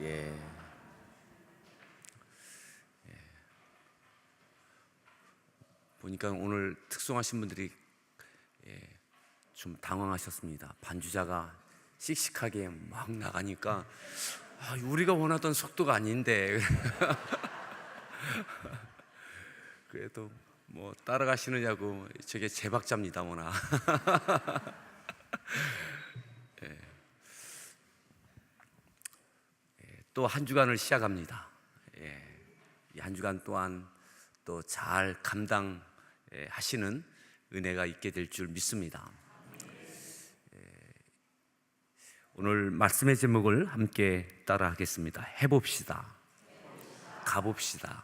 예. 보니까 오늘 특송하신 분들이 좀 당황하셨습니다. 반주자가 씩씩하게 막 나가니까 우리가 원하던 속도가 아닌데 그래도 뭐 따라가시느냐고. 저게 제 박자입니다 뭐나. 또 한 주간을 시작합니다. 이 한 주간 또한 또 잘 감당하시는 은혜가 있게 될 줄 믿습니다. 오늘 말씀의 제목을 함께 따라 하겠습니다. 해봅시다. 가봅시다.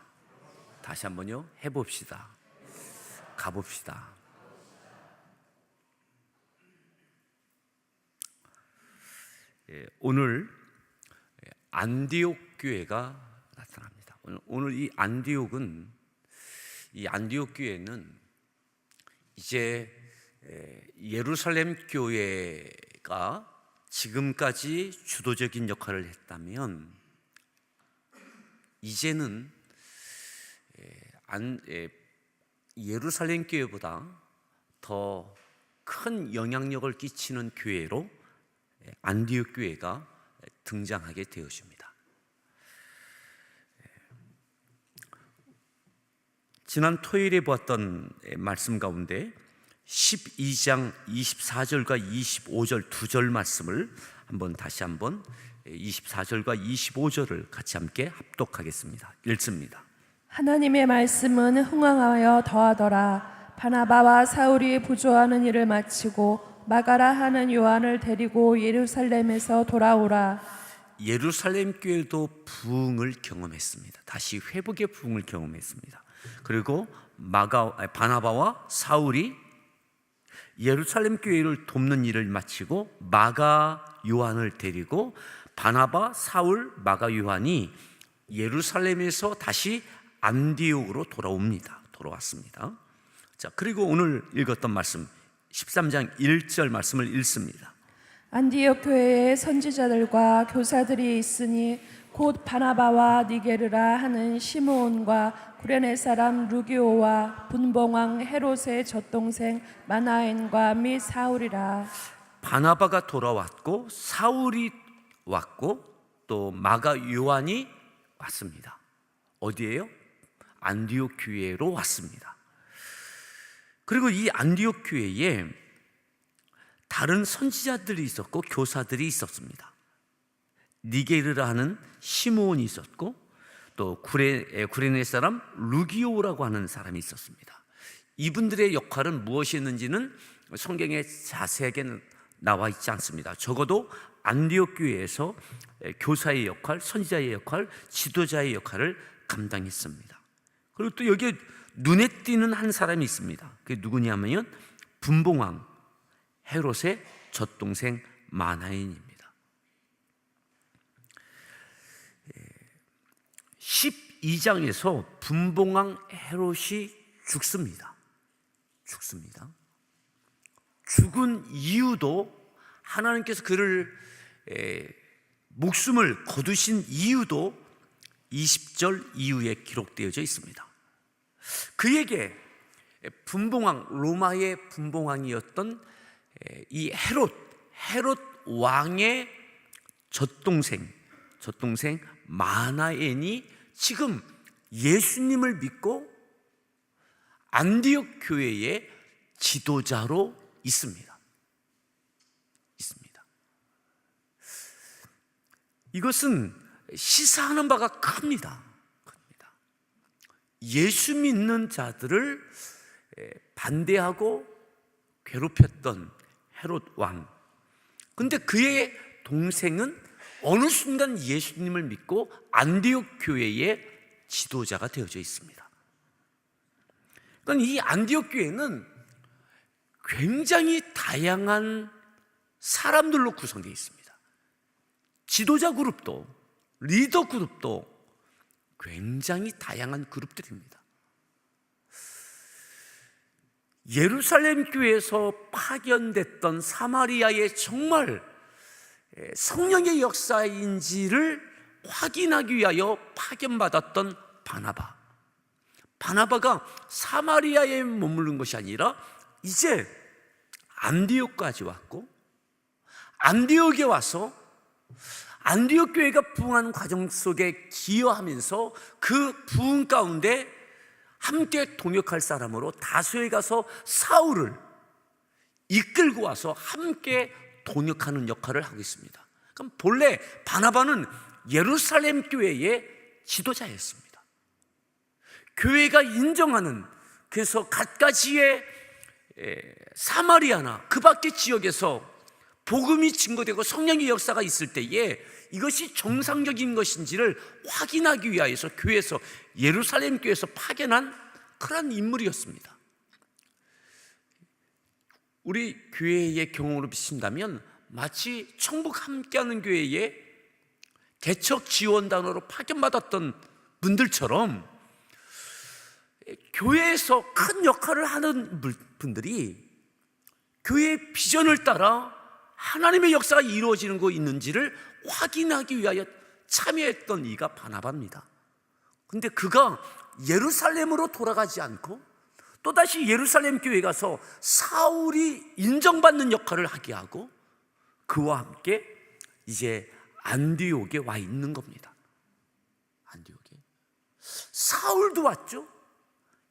다시 한번요. 해봅시다. 가봅시다. 오늘 안디옥 교회가 나타납니다. 오늘 이 안디옥 교회는 이제 예루살렘 교회가 지금까지 주도적인 역할을 했다면 이제는 예루살렘 교회보다 더 큰 영향력을 끼치는 교회로 안디옥 교회가 등장하게 되었습니다. 지난 토요일에 보았던 말씀 가운데 12장 24절과 25절 두 절 말씀을 다시 한번 24절과 25절을 같이 함께 합독하겠습니다. 읽습니다. 하나님의 말씀은 흥왕하여 더하더라. 바나바와 사울이 부조하는 일을 마치고 마가라 하는 요한을 데리고 예루살렘에서 돌아오라. 예루살렘 교회도 부흥을 경험했습니다. 다시 회복의 부흥을 경험했습니다. 그리고 바나바와 사울이 예루살렘 교회를 돕는 일을 마치고 마가 요한을 데리고 바나바, 사울, 마가 요한이 예루살렘에서 다시 안디옥으로 돌아왔습니다. 자, 그리고 오늘 읽었던 말씀 13장 1절 말씀을 읽습니다. 안디옥 교회에 선지자들과 교사들이 있으니 곧 바나바와 니게르라 하는 시므온과 구레네 사람 루기오와 분봉왕 헤롯의 젖동생 마나엔과 및 사울이라. 바나바가 돌아왔고 사울이 왔고 또 마가 요한이 왔습니다. 어디예요? 안디옥 교회로 왔습니다. 그리고 이 안디옥 교회에 다른 선지자들이 있었고 교사들이 있었습니다. 니게르라 하는 시므온이 있었고 또 구레네 사람 루기오라고 하는 사람이 있었습니다. 이분들의 역할은 무엇이었는지는 성경에 자세하게 나와 있지 않습니다. 적어도 안디옥 교회에서 교사의 역할, 선지자의 역할, 지도자의 역할을 감당했습니다. 그리고 또 여기에 눈에 띄는 한 사람이 있습니다. 그게 누구냐면 분봉왕 헤롯의 젖동생 마나엔입니다. 12장에서 분봉왕 헤롯이 죽습니다. 죽은 이유도 하나님께서 그를 목숨을 거두신 이유도 20절 이후에 기록되어져 있습니다. 그에게 분봉왕, 로마의 분봉왕이었던 이 헤롯 왕의 젖동생 마나엔이 지금 예수님을 믿고 안디옥 교회의 지도자로 있습니다. 이것은 시사하는 바가 큽니다. 예수 믿는 자들을 반대하고 괴롭혔던 헤롯 왕. 근데 그의 동생은 어느 순간 예수님을 믿고 안디옥 교회의 지도자가 되어져 있습니다. 그러니까 이 안디옥 교회는 굉장히 다양한 사람들로 구성되어 있습니다. 지도자 그룹도 리더 그룹도 굉장히 다양한 그룹들입니다. 예루살렘 교회에서 파견됐던 사마리아의 정말 성령의 역사인지를 확인하기 위하여 파견받았던 바나바가 사마리아에 머무른 것이 아니라 이제 안디옥까지 왔고, 안디옥에 와서 안디옥 교회가 부흥하는 과정 속에 기여하면서 그 부흥 가운데 함께 동역할 사람으로 다소에 가서 사울을 이끌고 와서 함께 동역하는 역할을 하고 있습니다. 그럼 본래 바나바는 예루살렘 교회의 지도자였습니다. 교회가 인정하는, 그래서 갖가지의 사마리아나 그 밖의 지역에서 복음이 증거되고 성령의 역사가 있을 때에 이것이 정상적인 것인지를 확인하기 위하여서 교회에서, 예루살렘 교회에서 파견한 그런 인물이었습니다. 우리 교회의 경험으로 비친다면 마치 천국 함께하는 교회의 개척 지원단으로 파견받았던 분들처럼 교회에서 큰 역할을 하는 분들이 교회의 비전을 따라 하나님의 역사가 이루어지는 거 있는지를 확인하기 위하여 참여했던 이가 바나바입니다. 근데 그가 예루살렘으로 돌아가지 않고 또다시 예루살렘 교회에 가서 사울이 인정받는 역할을 하게 하고 그와 함께 이제 안디옥에 와 있는 겁니다. 안디옥에 사울도 왔죠.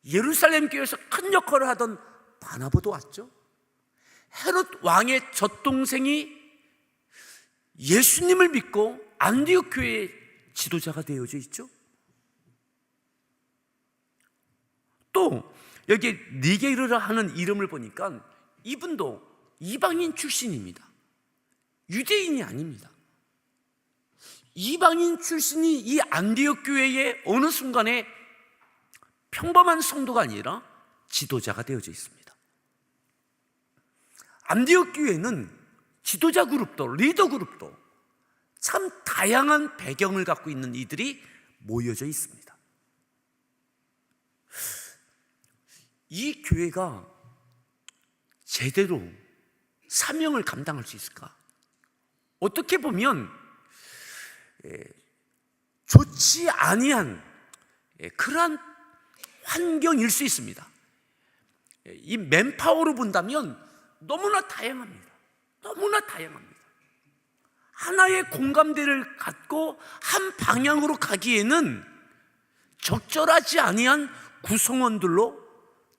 예루살렘 교회에서 큰 역할을 하던 바나바도 왔죠. 헤롯 왕의 젖동생이 예수님을 믿고 안디옥 교회의 지도자가 되어져 있죠. 또 여기 니게르라 하는 이름을 보니까 이분도 이방인 출신입니다. 유대인이 아닙니다. 이방인 출신이 이 안디옥 교회의 어느 순간에 평범한 성도가 아니라 지도자가 되어져 있습니다. 안디옥 교회는 지도자 그룹도 리더 그룹도 참 다양한 배경을 갖고 있는 이들이 모여져 있습니다. 이 교회가 제대로 사명을 감당할 수 있을까? 어떻게 보면 좋지 아니한 그러한 환경일 수 있습니다. 이 맨파워로 본다면 너무나 다양합니다. 너무나 다양합니다. 하나의 공감대를 갖고 한 방향으로 가기에는 적절하지 아니한 구성원들로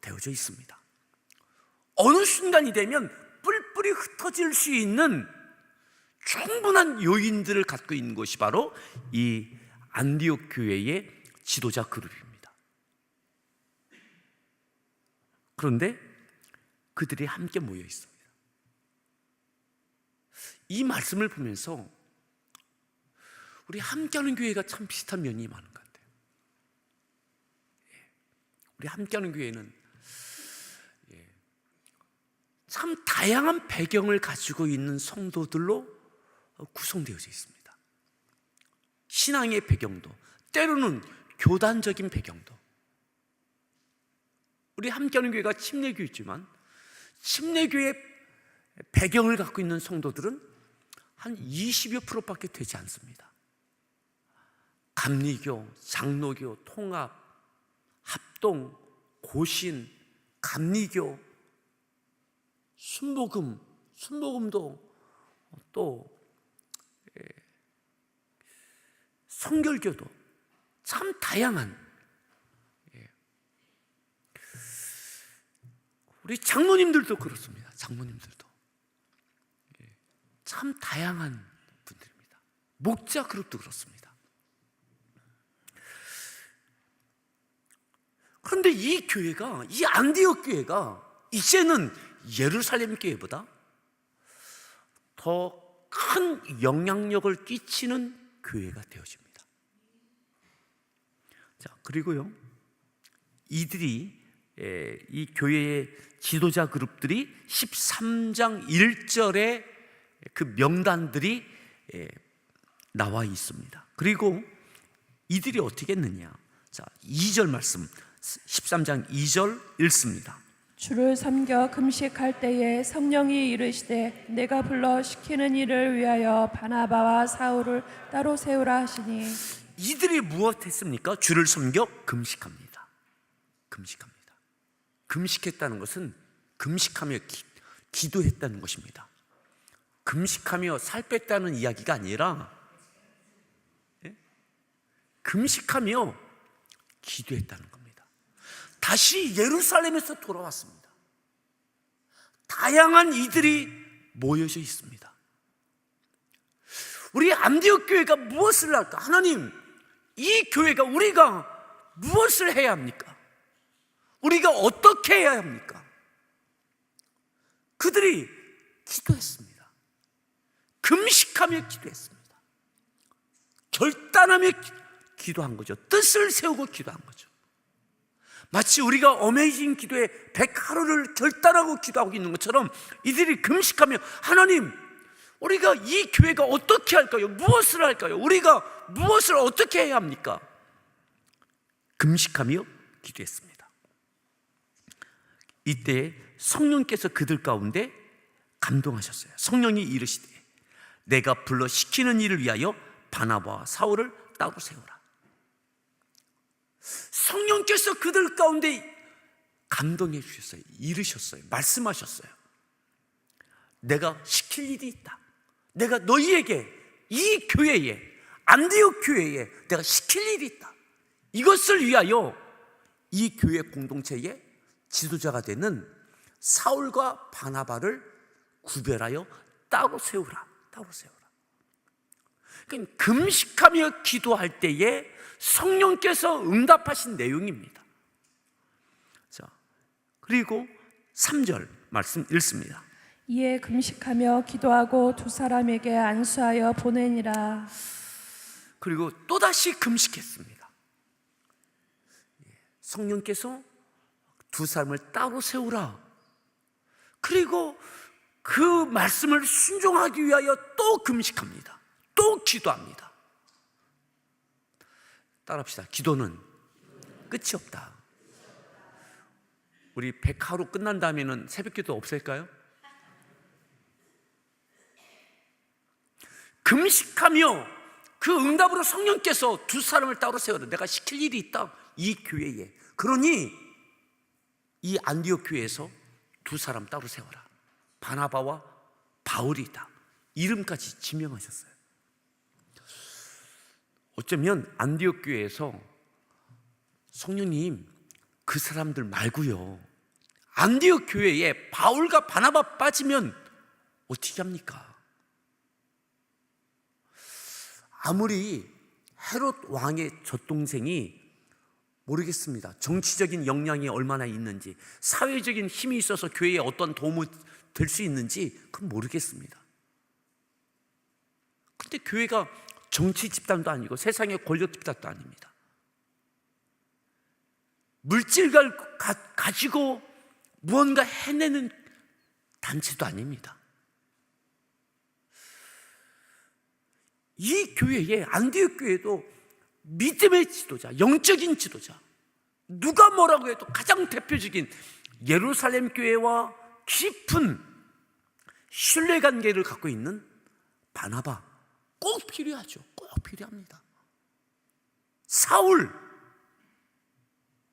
되어져 있습니다. 어느 순간이 되면 뿔뿔이 흩어질 수 있는 충분한 요인들을 갖고 있는 것이 바로 이 안디옥 교회의 지도자 그룹입니다. 그런데 그들이 함께 모여 있습니다. 이 말씀을 보면서 우리 함께하는 교회가 참 비슷한 면이 많은 것 같아요. 우리 함께하는 교회는 참 다양한 배경을 가지고 있는 성도들로 구성되어져 있습니다. 신앙의 배경도, 때로는 교단적인 배경도. 우리 함께하는 교회가 침례교회지만 침례교회 배경을 갖고 있는 성도들은 한 20여 %밖에 되지 않습니다. 감리교, 장로교, 통합, 합동, 고신, 감리교, 순복음도 또 성결교도 참 다양한, 우리 장로님들도 그렇습니다. 장로님들도 참 다양한 분들입니다. 목자 그룹도 그렇습니다. 그런데 이 교회가, 이 안디옥 교회가 이제는 예루살렘 교회보다 더 큰 영향력을 끼치는 교회가 되어집니다. 자, 그리고요, 이들이 이 교회의 지도자 그룹들이 13장 1절에 그 명단들이 나와 있습니다. 그리고 이들이 어떻게 했느냐? 자, 2절 말씀 13장 2절 읽습니다. 주를 섬겨 금식할 때에 성령이 이르시되 내가 불러 시키는 일을 위하여 바나바와 사울을 따로 세우라 하시니 이들이 무엇했습니까? 주를 섬겨 금식합니다. 금식합니다. 금식했다는 것은 금식하며 기도했다는 것입니다. 금식하며 살 뺐다는 이야기가 아니라 금식하며 기도했다는 겁니다. 다시 예루살렘에서 돌아왔습니다. 다양한 이들이 모여져 있습니다. 우리 안디옥 교회가 무엇을 할까? 하나님, 이 교회가 우리가 무엇을 해야 합니까? 우리가 어떻게 해야 합니까? 그들이 기도했습니다. 금식하며 기도했습니다. 결단하며 기도한 거죠. 뜻을 세우고 기도한 거죠. 마치 우리가 어메이징 기도에 100하루를 결단하고 기도하고 있는 것처럼 이들이 금식하며 하나님, 우리가 이 교회가 어떻게 할까요? 무엇을 할까요? 우리가 무엇을 어떻게 해야 합니까? 금식하며 기도했습니다. 이때 성령께서 그들 가운데 감동하셨어요. 성령이 이르시되 내가 불러 시키는 일을 위하여 바나바와 사울을 따로 세우라. 성령께서 그들 가운데 감동해 주셨어요. 이르셨어요. 말씀하셨어요. 내가 시킬 일이 있다. 내가 너희에게, 이 교회에, 안디옥 교회에 내가 시킬 일이 있다. 이것을 위하여 이 교회 공동체의 지도자가 되는 사울과 바나바를 구별하여 따로 세우라. 따로 세우라. 그러니까 금식하며 기도할 때에 성령께서 응답하신 내용입니다. 자, 그리고 3절 말씀 읽습니다. 이에 금식하며 기도하고 두 사람에게 안수하여 보내니라. 그리고 또다시 금식했습니다. 성령께서 두 사람을 따로 세우라. 그리고 그 말씀을 순종하기 위하여 또 금식합니다. 또 기도합니다. 따라합시다. 기도는 끝이 없다. 우리 100하루 끝난 다음에는 새벽기도 없을까요? 금식하며 그 응답으로 성령께서 두 사람을 따로 세워라. 내가 시킬 일이 있다. 이 교회에. 그러니 이 안디옥 교회에서 두 사람 따로 세워라. 바나바와 바울이다. 이름까지 지명하셨어요. 어쩌면 안디옥 교회에서 성령님, 그 사람들 말고요, 안디옥 교회에 바울과 바나바 빠지면 어떻게 합니까? 아무리 헤롯 왕의 젖동생이 모르겠습니다. 정치적인 역량이 얼마나 있는지, 사회적인 힘이 있어서 교회에 어떤 도움이 될 수 있는지 그건 모르겠습니다. 근데 교회가 정치 집단도 아니고 세상의 권력 집단도 아닙니다. 물질을 가지고 무언가 해내는 단체도 아닙니다. 이 교회에, 안디옥 교회도 믿음의 지도자, 영적인 지도자, 누가 뭐라고 해도 가장 대표적인 예루살렘 교회와 깊은 신뢰관계를 갖고 있는 바나바 꼭 필요하죠. 꼭 필요합니다. 사울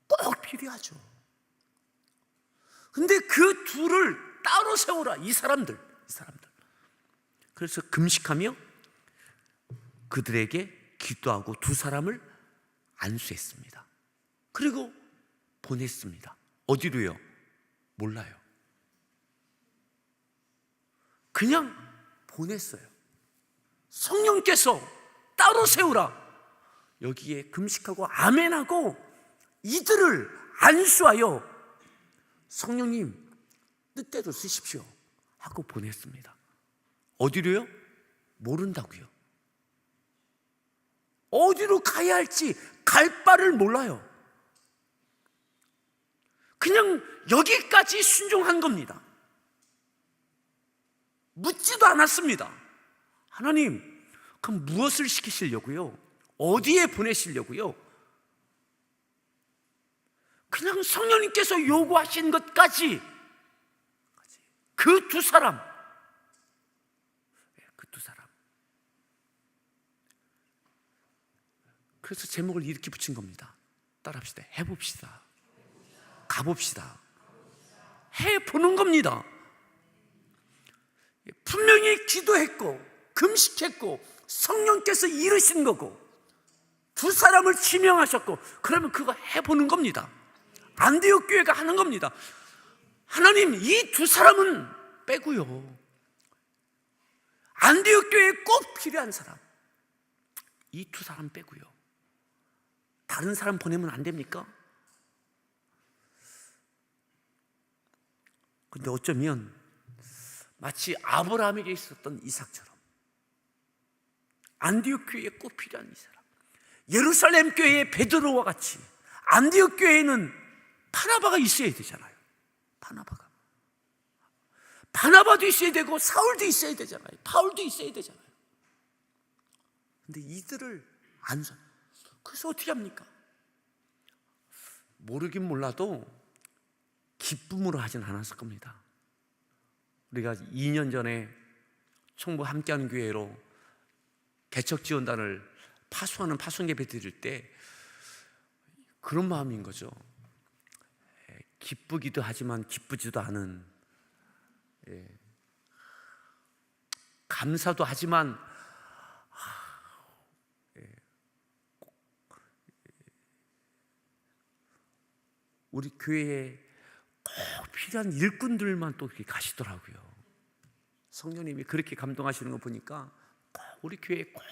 꼭 필요하죠. 근데 그 둘을 따로 세우라. 이 사람들. 그래서 금식하며 그들에게 기도하고 두 사람을 안수했습니다. 그리고 보냈습니다. 어디로요? 몰라요. 그냥 보냈어요. 성령께서 따로 세우라. 여기에 금식하고 아멘하고 이들을 안수하여 성령님 뜻대로 쓰십시오 하고 보냈습니다. 어디로요? 모른다고요. 어디로 가야 할지 갈 바를 몰라요. 그냥 여기까지 순종한 겁니다. 묻지도 않았습니다. 하나님, 그럼 무엇을 시키시려고요? 어디에 보내시려고요? 그냥 성령님께서 요구하신 것까지 그 두 사람, 그래서 제목을 이렇게 붙인 겁니다. 따라합시다. 해봅시다. 가봅시다. 해보는 겁니다. 분명히 기도했고 금식했고 성령께서 이르신 거고 두 사람을 지명하셨고, 그러면 그거 해보는 겁니다. 안디옥 교회가 하는 겁니다. 하나님, 이 두 사람은 빼고요, 안디옥 교회에 꼭 필요한 사람, 이 두 사람 빼고요, 다른 사람 보내면 안 됩니까? 근데 어쩌면 마치 아브라함에게 있었던 이삭처럼 안디옥 교회에 꼭 필요한 이 사람, 예루살렘 교회의 베드로와 같이 안디옥 교회에는 바나바가 있어야 되잖아요. 바나바도 있어야 되고 사울도 있어야 되잖아요. 바울도 있어야 되잖아요. 근데 이들을 안 써. 그래서 어떻게 합니까? 모르긴 몰라도 기쁨으로 하진 않았을 겁니다. 우리가 2년 전에 청부 함께하는 교회로 개척지원단을 파송하는 파송예배 드릴 때 그런 마음인 거죠. 기쁘기도 하지만 기쁘지도 않은, 감사도 하지만 우리 교회에 꼭 필요한 일꾼들만 또 이렇게 가시더라고요. 성령님이 그렇게 감동하시는 거 보니까 꼭 우리 교회에 꼭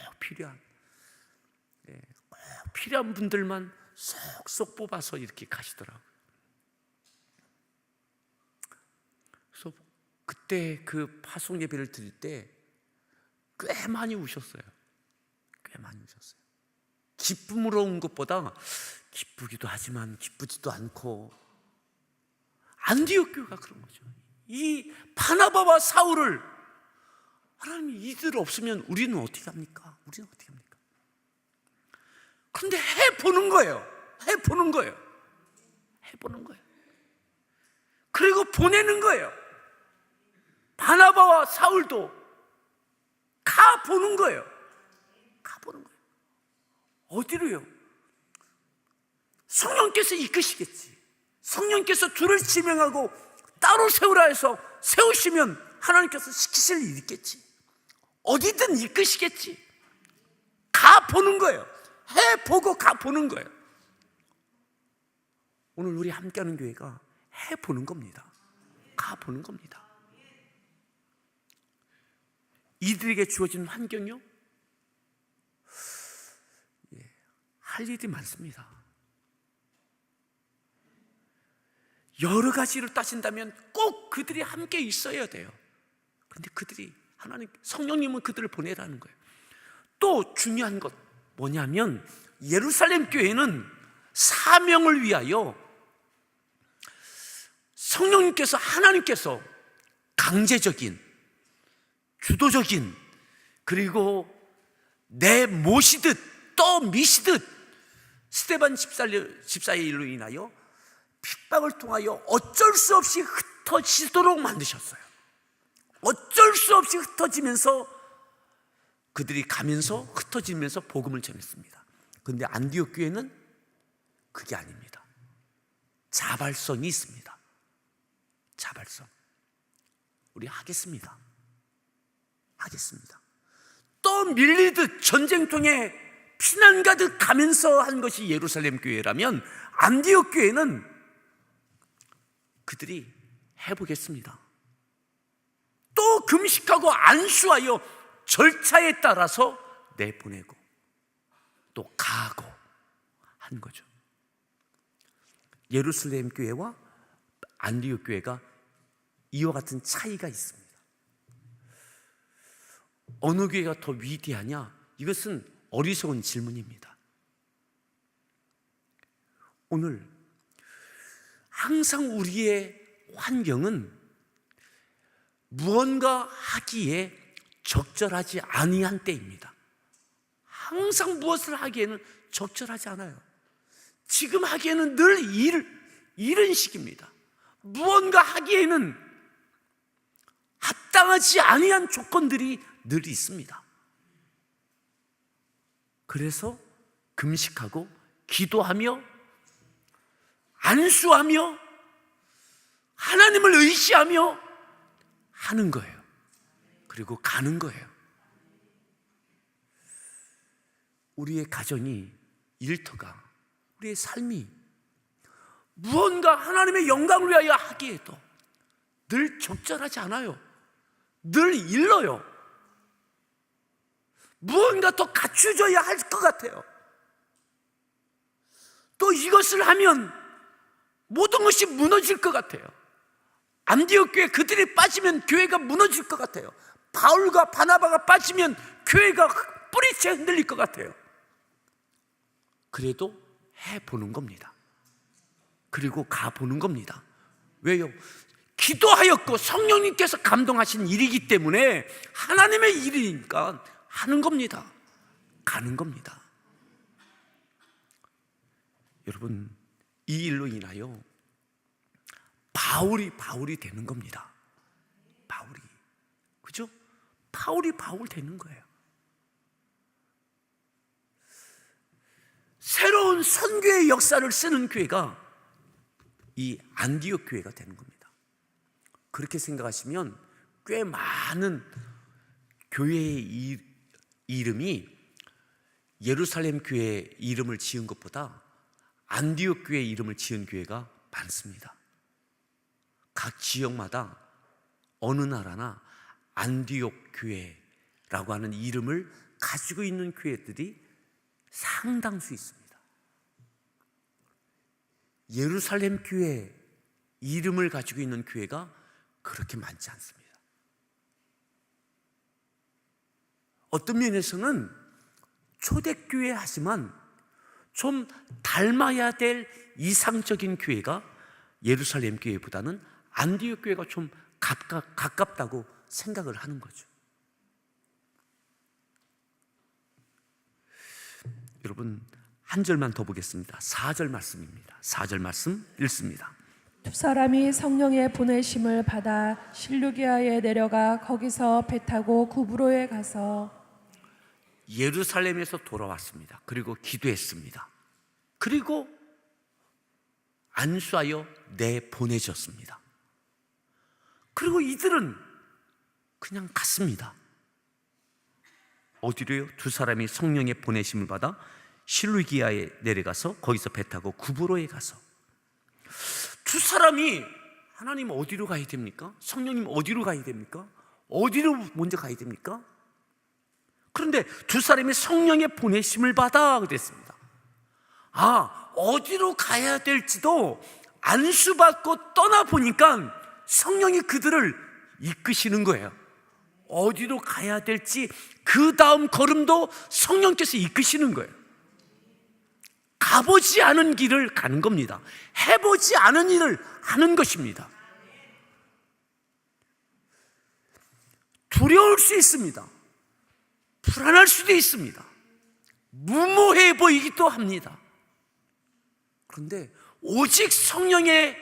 필요한 분들만 쏙쏙 뽑아서 이렇게 가시더라고요. 그래서 그때 그 파송 예배를 드릴 때 꽤 많이 우셨어요. 기쁨으로 온 것보다 기쁘기도 하지만 기쁘지도 않고, 안디옥 교회가 그런 거죠. 이 바나바와 사울을, 하나님이 이들 없으면 우리는 어떻게 합니까? 그런데 해보는 거예요. 그리고 보내는 거예요. 바나바와 사울도 가보는 거예요. 어디로요? 성령께서 이끄시겠지. 성령께서 둘을 지명하고 따로 세우라 해서 세우시면 하나님께서 시키실 일이 있겠지. 어디든 이끄시겠지. 가보는 거예요. 해보고 가보는 거예요. 오늘 우리 함께하는 교회가 해보는 겁니다. 가보는 겁니다. 이들에게 주어진 환경요? 할 일이 많습니다. 여러 가지를 따진다면 꼭 그들이 함께 있어야 돼요. 그런데 그들이, 하나님, 성령님은 그들을 보내라는 거예요. 또 중요한 것 뭐냐면, 예루살렘 교회는 사명을 위하여 성령님께서, 하나님께서 강제적인, 주도적인, 그리고 내 모시듯 또 미시듯 스데반 집사의 일로 인하여 핍박을 통하여 어쩔 수 없이 흩어지도록 만드셨어요. 어쩔 수 없이 흩어지면서, 그들이 가면서 흩어지면서 복음을 전했습니다. 그런데 안디옥 교회는 그게 아닙니다. 자발성이 있습니다. 자발성. 우리 하겠습니다. 또 밀리듯 전쟁통에 피난 가득 가면서 한 것이 예루살렘 교회라면, 안디옥 교회는 그들이 해보겠습니다. 또 금식하고 안수하여 절차에 따라서 내보내고 또 가고 한 거죠. 예루살렘 교회와 안디옥 교회가 이와 같은 차이가 있습니다. 어느 교회가 더 위대하냐? 이것은 어리석은 질문입니다. 오늘 항상 우리의 환경은 무언가 하기에 적절하지 아니한 때입니다. 항상 무엇을 하기에는 적절하지 않아요. 지금 하기에는 늘 이런 식입니다. 무언가 하기에는 합당하지 아니한 조건들이 늘 있습니다. 그래서 금식하고 기도하며 안수하며 하나님을 의지하며 하는 거예요. 그리고 가는 거예요. 우리의 가정이, 일터가, 우리의 삶이 무언가 하나님의 영광을 위하여 하기에도 늘 적절하지 않아요. 늘 일러요. 무언가 더 갖추어져야 할 것 같아요. 또 이것을 하면 모든 것이 무너질 것 같아요. 안디옥 교회 그들이 빠지면 교회가 무너질 것 같아요. 바울과 바나바가 빠지면 교회가 뿌리채 흔들릴 것 같아요. 그래도 해보는 겁니다. 그리고 가보는 겁니다. 왜요? 기도하였고 성령님께서 감동하신 일이기 때문에 하나님의 일이니까 하는 겁니다. 가는 겁니다. 여러분, 이 일로 인하여 바울이 되는 겁니다. 바울이. 그죠? 바울 되는 거예요. 새로운 선교의 역사를 쓰는 교회가 이 안디옥 교회가 되는 겁니다. 그렇게 생각하시면 꽤 많은 교회의 이름이 예루살렘 교회 이름을 지은 것보다 안디옥 교회 이름을 지은 교회가 많습니다. 각 지역마다 어느 나라나 안디옥 교회라고 하는 이름을 가지고 있는 교회들이 상당수 있습니다. 예루살렘 교회 이름을 가지고 있는 교회가 그렇게 많지 않습니다. 어떤 면에서는 초대교회 하지만 좀 닮아야 될 이상적인 교회가 예루살렘 교회보다는 안디옥 교회가 좀 가깝다고 생각을 하는 거죠. 여러분, 한 절만 더 보겠습니다. 4절 말씀입니다. 4절 말씀 읽습니다. 두 사람이 성령의 보내심을 받아 실루기아에 내려가 거기서 배 타고 구브로에 가서 예루살렘에서 돌아왔습니다. 그리고 기도했습니다. 그리고 안수하여 내보내졌습니다. 그리고 이들은 그냥 갔습니다. 어디로요? 두 사람이 성령의 보내심을 받아 실루기아에 내려가서 거기서 배 타고 구브로에 가서. 두 사람이 하나님 어디로 가야 됩니까? 성령님 어디로 가야 됩니까? 어디로 먼저 가야 됩니까? 그런데 두 사람이 성령의 보내심을 받아 그랬습니다. 어디로 가야 될지도 안수받고 떠나보니까 성령이 그들을 이끄시는 거예요. 어디로 가야 될지 그 다음 걸음도 성령께서 이끄시는 거예요. 가보지 않은 길을 가는 겁니다. 해보지 않은 일을 하는 것입니다. 두려울 수 있습니다. 불안할 수도 있습니다. 무모해 보이기도 합니다. 그런데 오직 성령의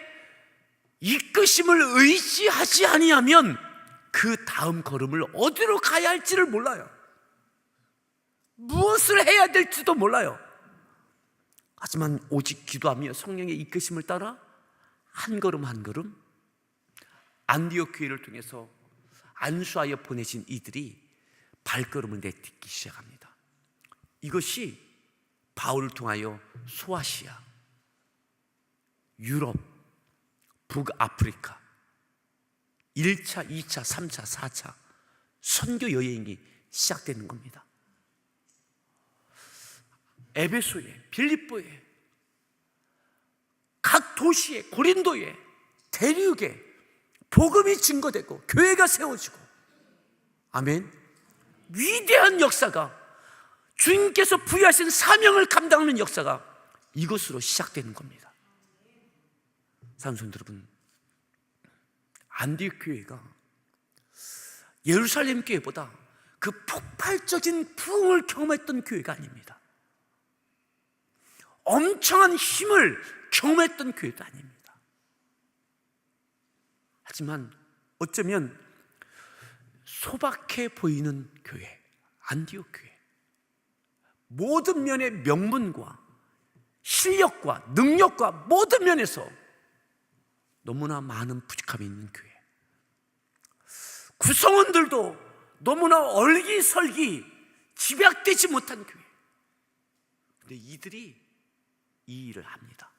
이끄심을 의지하지 아니하면 그 다음 걸음을 어디로 가야 할지를 몰라요. 무엇을 해야 될지도 몰라요. 하지만 오직 기도하며 성령의 이끄심을 따라 한 걸음 한 걸음 안디옥 교회를 통해서 안수하여 보내신 이들이 발걸음을 내딛기 시작합니다. 이것이 바울을 통하여 소아시아, 유럽, 북아프리카 1차, 2차, 3차, 4차 선교 여행이 시작되는 겁니다. 에베소에, 빌립보에, 각 도시에, 고린도에, 대륙에 복음이 증거되고 교회가 세워지고, 아멘. 위대한 역사가, 주님께서 부여하신 사명을 감당하는 역사가 이것으로 시작되는 겁니다. 사랑하는 여러분, 안디옥 교회가 예루살렘 교회보다 그 폭발적인 부흥을 경험했던 교회가 아닙니다. 엄청난 힘을 경험했던 교회도 아닙니다. 하지만 어쩌면 소박해 보이는 교회, 안디옥 교회, 모든 면의 명분과 실력과 능력과 모든 면에서 너무나 많은 부족함이 있는 교회, 구성원들도 너무나 얼기설기 집약되지 못한 교회. 근데 이들이 이 일을 합니다.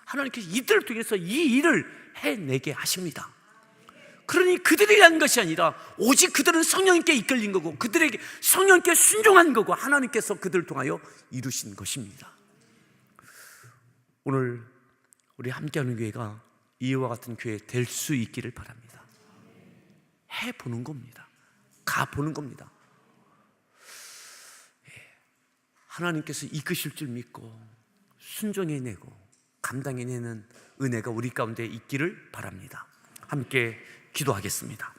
하나님께서 이들을 통해서 이 일을 해내게 하십니다. 그러니 그들이 한 것이 아니라 오직 그들은 성령님께 이끌린 거고, 그들에게 성령님께 순종한 거고, 하나님께서 그들을 통하여 이루신 것입니다. 오늘 우리 함께하는 교회가 이와 같은 교회 될 수 있기를 바랍니다. 해보는 겁니다. 가보는 겁니다. 하나님께서 이끄실 줄 믿고 순종해내고 감당해내는 은혜가 우리 가운데 있기를 바랍니다. 함께 기도하겠습니다.